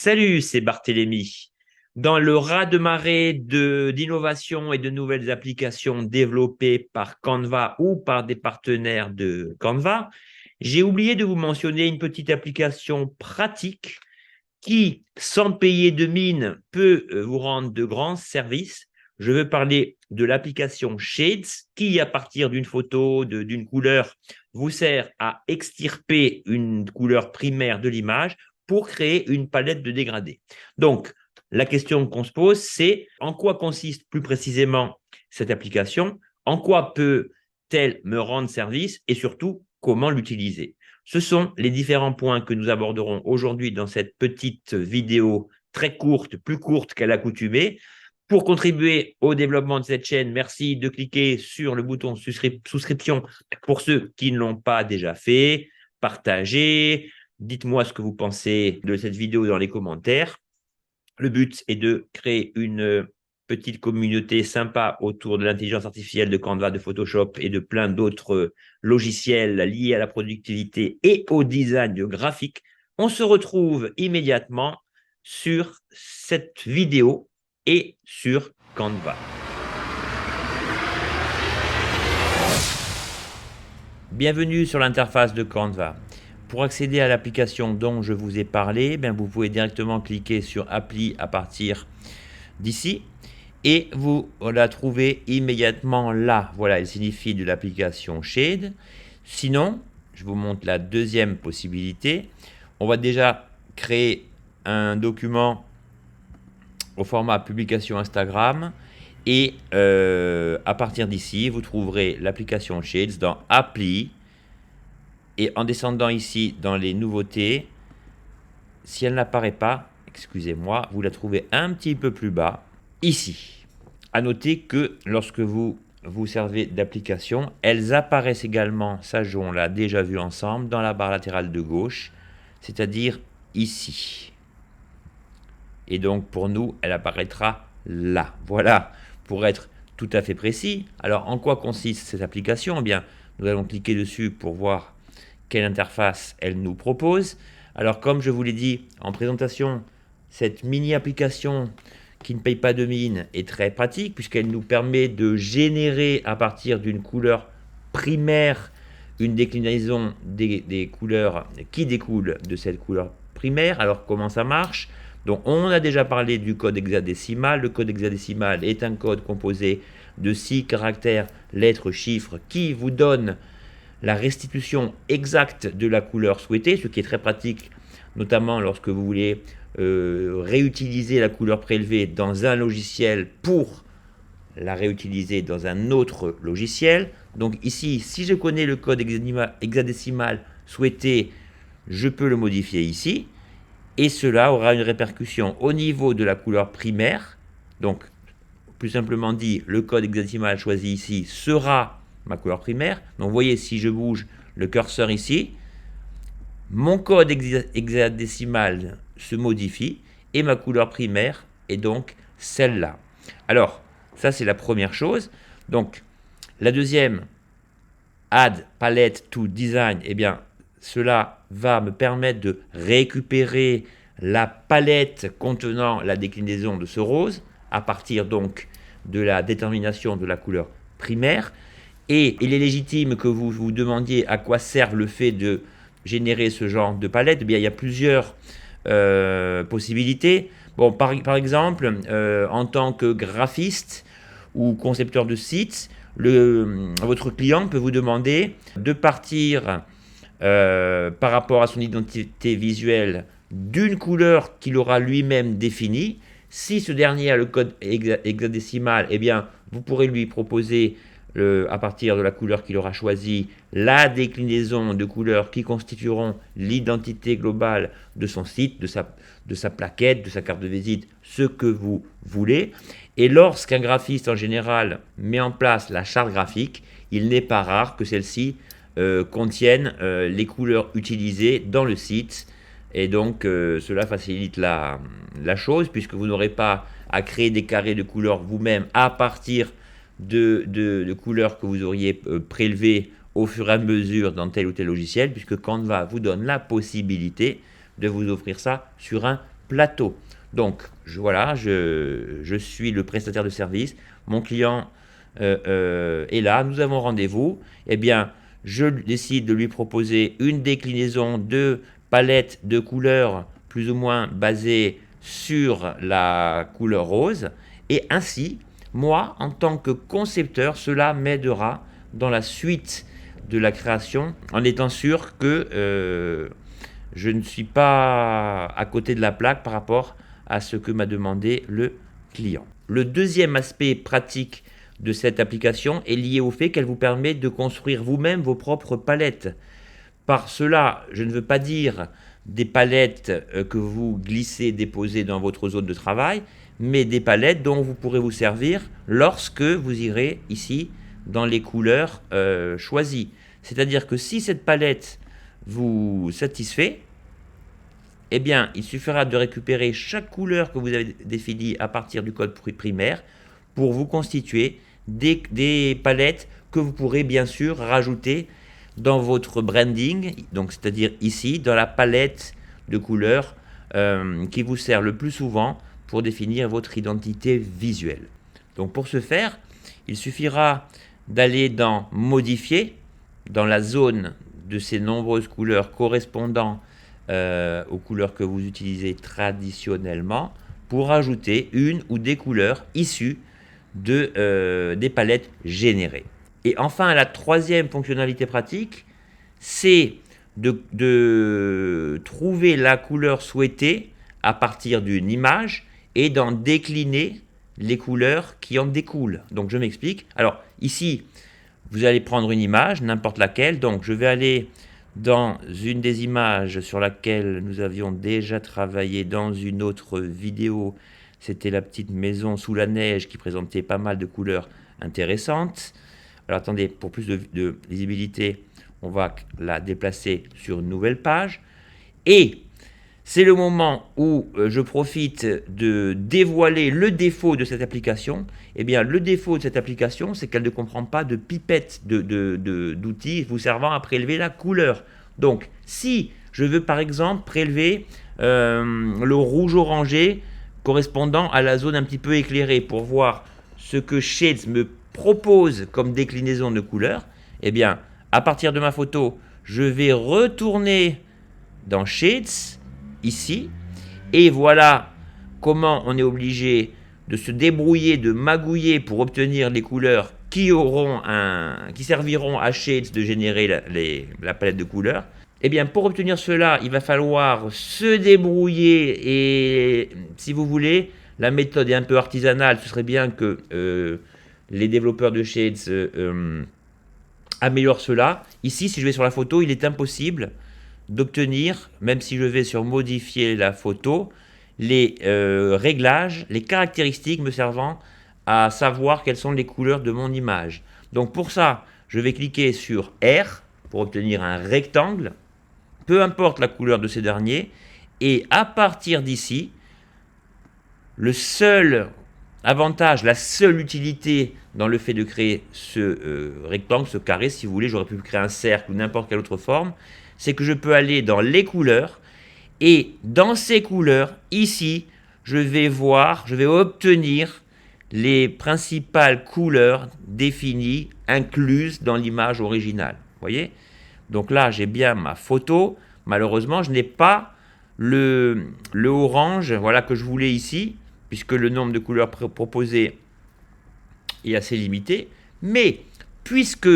Salut, c'est Barthélémy. Dans le raz-de-marée d'innovation et de nouvelles applications développées par Canva ou par des partenaires de Canva, j'ai oublié de vous mentionner une petite application pratique qui, sans payer de mine, peut vous rendre de grands services. Je veux parler de l'application Shades qui, à partir d'une photo, d'une couleur, vous sert à extirper une couleur primaire de l'image pour créer une palette de dégradés. Donc, la question qu'on se pose, c'est en quoi consiste plus précisément cette application, en quoi peut-elle me rendre service et surtout, comment l'utiliser. Ce sont les différents points que nous aborderons aujourd'hui dans cette petite vidéo très courte, plus courte qu'à l'accoutumée. Pour contribuer au développement de cette chaîne, merci de cliquer sur le bouton souscription pour ceux qui ne l'ont pas déjà fait. Partagez, dites-moi ce que vous pensez de cette vidéo dans les commentaires. Le but est de créer une petite communauté sympa autour de l'intelligence artificielle de Canva, de Photoshop et de plein d'autres logiciels liés à la productivité et au design graphique. On se retrouve immédiatement sur cette vidéo et sur Canva. Bienvenue sur l'interface de Canva. Pour accéder à l'application dont je vous ai parlé, vous pouvez directement cliquer sur Appli à partir d'ici et vous la trouvez immédiatement là. Voilà, elle signifie de l'application Shade. Sinon, je vous montre la deuxième possibilité. On va déjà créer un document au format publication Instagram et à partir d'ici, vous trouverez l'application Shades dans Appli. Et en descendant ici dans les nouveautés, si elle n'apparaît pas, excusez-moi, vous la trouvez un petit peu plus bas, ici. À noter que lorsque vous vous servez d'application, elles apparaissent également, ça on l'a déjà vu ensemble, dans la barre latérale de gauche, c'est-à-dire ici. Et donc pour nous, elle apparaîtra là. Voilà, pour être tout à fait précis. Alors en quoi consiste cette application ? Eh bien, nous allons cliquer dessus pour voir quelle interface elle nous propose. Alors comme je vous l'ai dit en présentation, cette mini-application qui ne paye pas de mine est très pratique puisqu'elle nous permet de générer à partir d'une couleur primaire une déclinaison des couleurs qui découlent de cette couleur primaire. Alors comment ça marche ? Donc on a déjà parlé du code hexadécimal. Le code hexadécimal est un code composé de 6 caractères, lettres, chiffres qui vous donne la restitution exacte de la couleur souhaitée, ce qui est très pratique, notamment lorsque vous voulez réutiliser la couleur prélevée dans un logiciel pour la réutiliser dans un autre logiciel. Donc ici, si je connais le code hexadécimal souhaité, je peux le modifier ici, et cela aura une répercussion au niveau de la couleur primaire. Donc, plus simplement dit, le code hexadécimal choisi ici sera ma couleur primaire. Donc vous voyez, si je bouge le curseur ici, mon code hexadécimal se modifie et ma couleur primaire est donc celle-là. Alors, ça c'est la première chose. Donc, la deuxième, Add Palette to Design, eh bien, cela va me permettre de récupérer la palette contenant la déclinaison de ce rose à partir donc de la détermination de la couleur primaire. Et il est légitime que vous vous demandiez à quoi sert le fait de générer ce genre de palette. Eh bien, il y a plusieurs possibilités. Bon, par exemple, en tant que graphiste ou concepteur de sites, votre client peut vous demander de partir par rapport à son identité visuelle d'une couleur qu'il aura lui-même définie. Si ce dernier a le code hexadécimal, eh bien, vous pourrez lui proposer à partir de la couleur qu'il aura choisie, la déclinaison de couleurs qui constitueront l'identité globale de son site, de sa plaquette, de sa carte de visite, ce que vous voulez. Et lorsqu'un graphiste en général met en place la charte graphique, il n'est pas rare que celle-ci contienne les couleurs utilisées dans le site. Et donc cela facilite la chose puisque vous n'aurez pas à créer des carrés de couleurs vous-même à partir de couleurs que vous auriez prélevées au fur et à mesure dans tel ou tel logiciel, puisque Canva vous donne la possibilité de vous offrir ça sur un plateau. Donc, voilà, je suis le prestataire de service, mon client est là, nous avons rendez-vous, eh bien, je décide de lui proposer une déclinaison de palette de couleurs plus ou moins basée sur la couleur rose, et ainsi, moi, en tant que concepteur, cela m'aidera dans la suite de la création, en étant sûr que je ne suis pas à côté de la plaque par rapport à ce que m'a demandé le client. Le deuxième aspect pratique de cette application est lié au fait qu'elle vous permet de construire vous-même vos propres palettes. Par cela, je ne veux pas dire des palettes que vous glissez, déposez dans votre zone de travail, mais des palettes dont vous pourrez vous servir lorsque vous irez ici dans les couleurs choisies. C'est-à-dire que si cette palette vous satisfait, eh bien, il suffira de récupérer chaque couleur que vous avez définie à partir du code primaire pour vous constituer des palettes que vous pourrez bien sûr rajouter dans votre branding, donc c'est-à-dire ici dans la palette de couleurs qui vous sert le plus souvent pour définir votre identité visuelle. Donc pour ce faire, il suffira d'aller dans Modifier, dans la zone de ces nombreuses couleurs correspondant aux couleurs que vous utilisez traditionnellement, pour ajouter une ou des couleurs issues des palettes générées. Et enfin, la troisième fonctionnalité pratique, c'est de trouver la couleur souhaitée à partir d'une image et d'en décliner les couleurs qui en découlent. Donc je m'explique. Alors ici, vous allez prendre une image, n'importe laquelle. Donc je vais aller dans une des images sur laquelle nous avions déjà travaillé dans une autre vidéo. C'était la petite maison sous la neige qui présentait pas mal de couleurs intéressantes. Alors attendez, pour plus de lisibilité, on va la déplacer sur une nouvelle page. Et c'est le moment où je profite de dévoiler le défaut de cette application. Eh bien, le défaut de cette application, c'est qu'elle ne comprend pas de pipette d'outils vous servant à prélever la couleur. Donc, si je veux par exemple prélever le rouge orangé correspondant à la zone un petit peu éclairée pour voir ce que Shades me propose comme déclinaison de couleurs, eh bien, à partir de ma photo, je vais retourner dans Shades, ici, et voilà comment on est obligé de se débrouiller, de magouiller pour obtenir les couleurs qui serviront à Shades de générer la palette de couleurs. Eh bien, pour obtenir cela, il va falloir se débrouiller, et si vous voulez, la méthode est un peu artisanale. Ce serait bien que les développeurs de Shades améliorent cela. Ici, si je vais sur la photo, il est impossible d'obtenir, même si je vais sur modifier la photo, les réglages, les caractéristiques me servant à savoir quelles sont les couleurs de mon image. Donc pour ça, je vais cliquer sur R pour obtenir un rectangle, peu importe la couleur de ces derniers, et à partir d'ici, le seul avantage, la seule utilité dans le fait de créer ce rectangle, ce carré, si vous voulez, j'aurais pu créer un cercle ou n'importe quelle autre forme, c'est que je peux aller dans les couleurs, et dans ces couleurs, ici, je vais obtenir les principales couleurs définies, incluses dans l'image originale. Vous voyez? Donc là, j'ai bien ma photo. Malheureusement, je n'ai pas le orange, voilà, que je voulais ici, puisque le nombre de couleurs proposées est assez limité. Mais puisque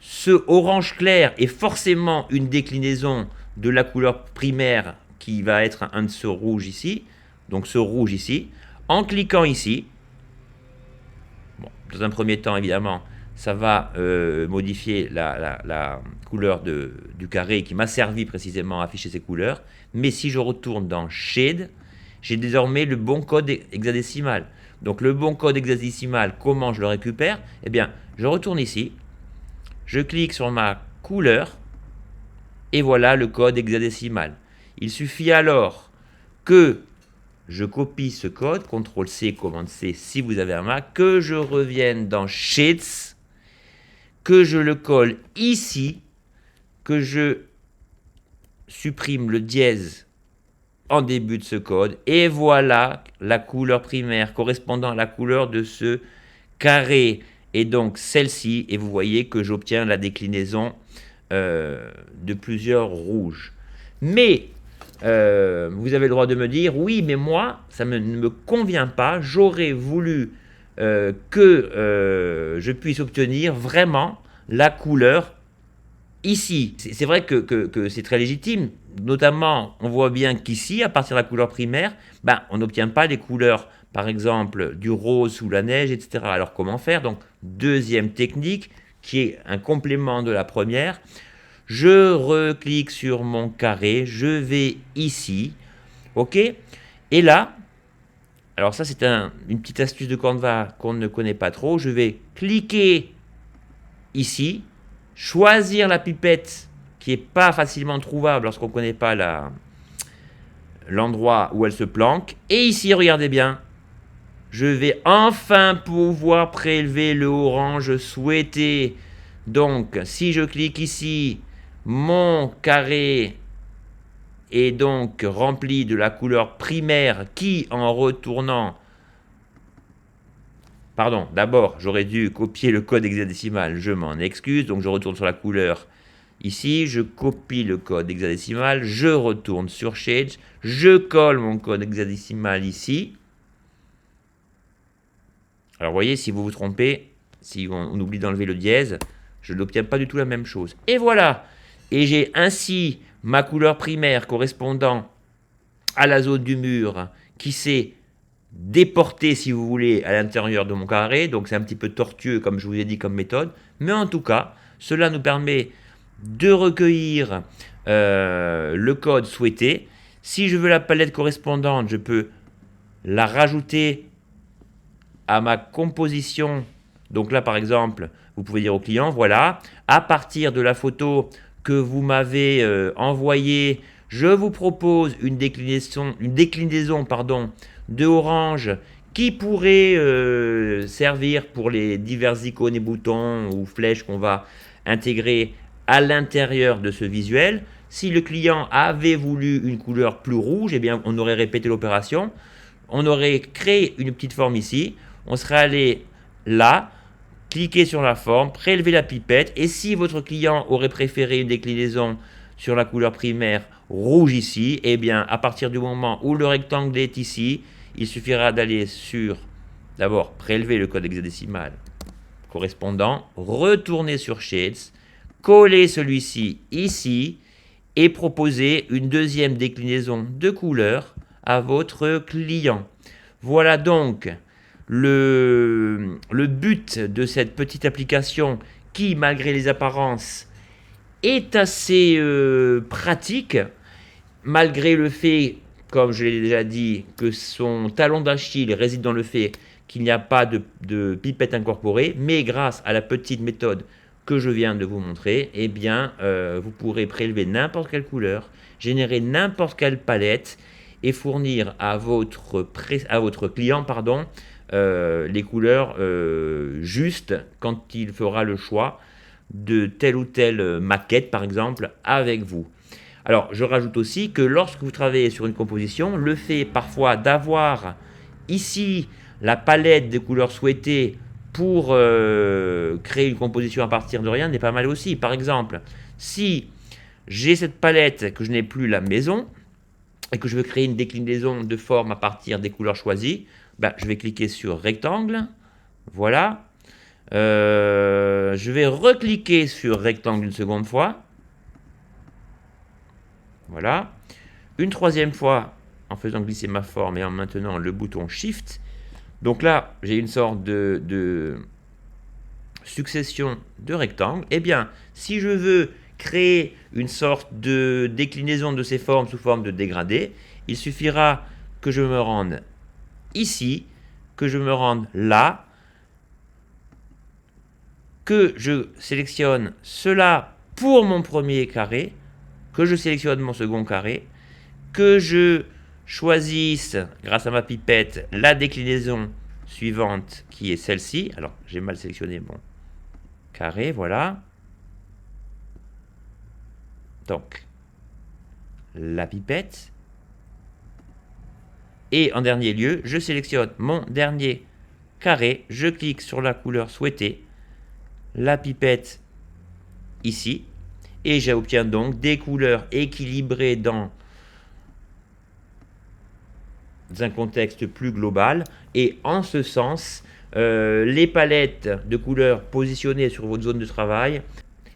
ce orange clair est forcément une déclinaison de la couleur primaire qui va être un de ce rouge ici, donc ce rouge ici, en cliquant ici, bon, dans un premier temps évidemment, ça va modifier la couleur du carré qui m'a servi précisément à afficher ces couleurs, mais si je retourne dans Shade, j'ai désormais le bon code hexadécimal. Donc le bon code hexadécimal, comment je le récupère? Eh bien, je retourne ici, je clique sur ma couleur, et voilà le code hexadécimal. Il suffit alors que je copie ce code, CTRL-C, commande-C si vous avez un Mac, que je revienne dans Shades, que je le colle ici, que je supprime le dièse en début de ce code. Et voilà la couleur primaire correspondant à la couleur de ce carré. Et donc celle-ci, et vous voyez que j'obtiens la déclinaison de plusieurs rouges. Mais vous avez le droit de me dire, oui, mais moi, ça ne me convient pas, j'aurais voulu que je puisse obtenir vraiment la couleur ici. C'est vrai que c'est très légitime, notamment on voit bien qu'ici, à partir de la couleur primaire, ben, on n'obtient pas les couleurs, par exemple, du rose sous la neige, etc. Alors comment faire? Donc deuxième technique, qui est un complément de la première, je reclique sur mon carré, je vais ici, ok? Et là, alors ça c'est une petite astuce de Canva qu'on ne connaît pas trop, je vais cliquer ici, choisir la pipette qui n'est pas facilement trouvable lorsqu'on ne connaît pas l'endroit où elle se planque, et ici, regardez bien, je vais enfin pouvoir prélever le orange souhaité. Donc, si je clique ici, mon carré est donc rempli de la couleur primaire qui, en retournant... Pardon, d'abord, j'aurais dû copier le code hexadécimal, je m'en excuse, donc je retourne sur la couleur ici, je copie le code hexadécimal, je retourne sur Shades, je colle mon code hexadécimal ici. Alors, vous voyez, si vous vous trompez, si on oublie d'enlever le dièse, je n'obtiens pas du tout la même chose. Et voilà. Et j'ai ainsi ma couleur primaire correspondant à la zone du mur qui s'est déportée, si vous voulez, à l'intérieur de mon carré. Donc, c'est un petit peu tortueux, comme je vous ai dit, comme méthode. Mais en tout cas, cela nous permet de recueillir le code souhaité. Si je veux la palette correspondante, je peux la rajouter à ma composition. Donc là, par exemple, vous pouvez dire au client, voilà, à partir de la photo que vous m'avez envoyée, je vous propose une déclinaison pardon, de orange qui pourrait servir pour les divers icônes et boutons ou flèches qu'on va intégrer à l'intérieur de ce visuel. Si le client avait voulu une couleur plus rouge, eh bien, on aurait répété l'opération. On aurait créé une petite forme ici. On serait allé là, cliquer sur la forme, prélever la pipette. Et si votre client aurait préféré une déclinaison sur la couleur primaire rouge ici, eh bien, à partir du moment où le rectangle est ici, il suffira d'aller sur, d'abord, prélever le code hexadécimal correspondant, retourner sur Shades, coller celui-ci ici et proposer une deuxième déclinaison de couleur à votre client. Voilà donc le but de cette petite application qui, malgré les apparences, est assez pratique, malgré le fait, comme je l'ai déjà dit, que son talon d'Achille réside dans le fait qu'il n'y a pas de pipette incorporée, mais grâce à la petite méthode que je viens de vous montrer, eh bien, vous pourrez prélever n'importe quelle couleur, générer n'importe quelle palette et fournir à votre client les couleurs justes quand il fera le choix de telle ou telle maquette, par exemple, avec vous. Alors, je rajoute aussi que lorsque vous travaillez sur une composition, le fait parfois d'avoir ici la palette des couleurs souhaitées pour créer une composition à partir de rien n'est pas mal aussi. Par exemple, si j'ai cette palette que je n'ai plus la maison et que je veux créer une déclinaison de forme à partir des couleurs choisies, ben, je vais cliquer sur rectangle, voilà. Je vais recliquer sur rectangle une seconde fois. Voilà. Une troisième fois en faisant glisser ma forme et en maintenant le bouton Shift. Donc là, j'ai une sorte de succession de rectangles. Eh bien, si je veux créer une sorte de déclinaison de ces formes sous forme de dégradé, il suffira que je me rende ici, que je me rende là, que je sélectionne cela pour mon premier carré, que je sélectionne mon second carré, que je choisisse, grâce à ma pipette, la déclinaison suivante qui est celle-ci. Alors, j'ai mal sélectionné mon carré, voilà. Donc, la pipette. Et en dernier lieu, je sélectionne mon dernier carré, je clique sur la couleur souhaitée, la pipette ici, et j'obtiens donc des couleurs équilibrées dans un contexte plus global. Et en ce sens, les palettes de couleurs positionnées sur votre zone de travail,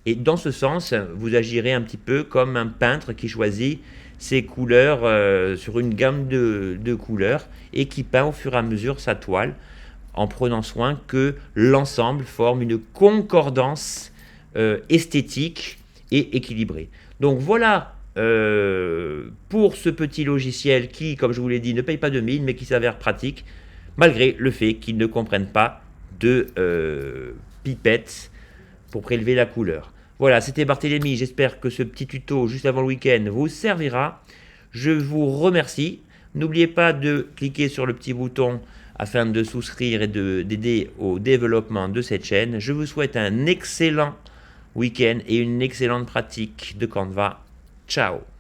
et dans ce sens, vous agirez un petit peu comme un peintre qui choisit ses couleurs sur une gamme de couleurs et qui peint au fur et à mesure sa toile en prenant soin que l'ensemble forme une concordance esthétique et équilibrée. Donc voilà pour ce petit logiciel qui, comme je vous l'ai dit, ne paye pas de mine mais qui s'avère pratique malgré le fait qu'il ne comprenne pas de pipette pour prélever la couleur. Voilà, c'était Barthélémy, j'espère que ce petit tuto juste avant le week-end vous servira. Je vous remercie. N'oubliez pas de cliquer sur le petit bouton afin de souscrire et d'aider au développement de cette chaîne. Je vous souhaite un excellent week-end et une excellente pratique de Canva. Ciao!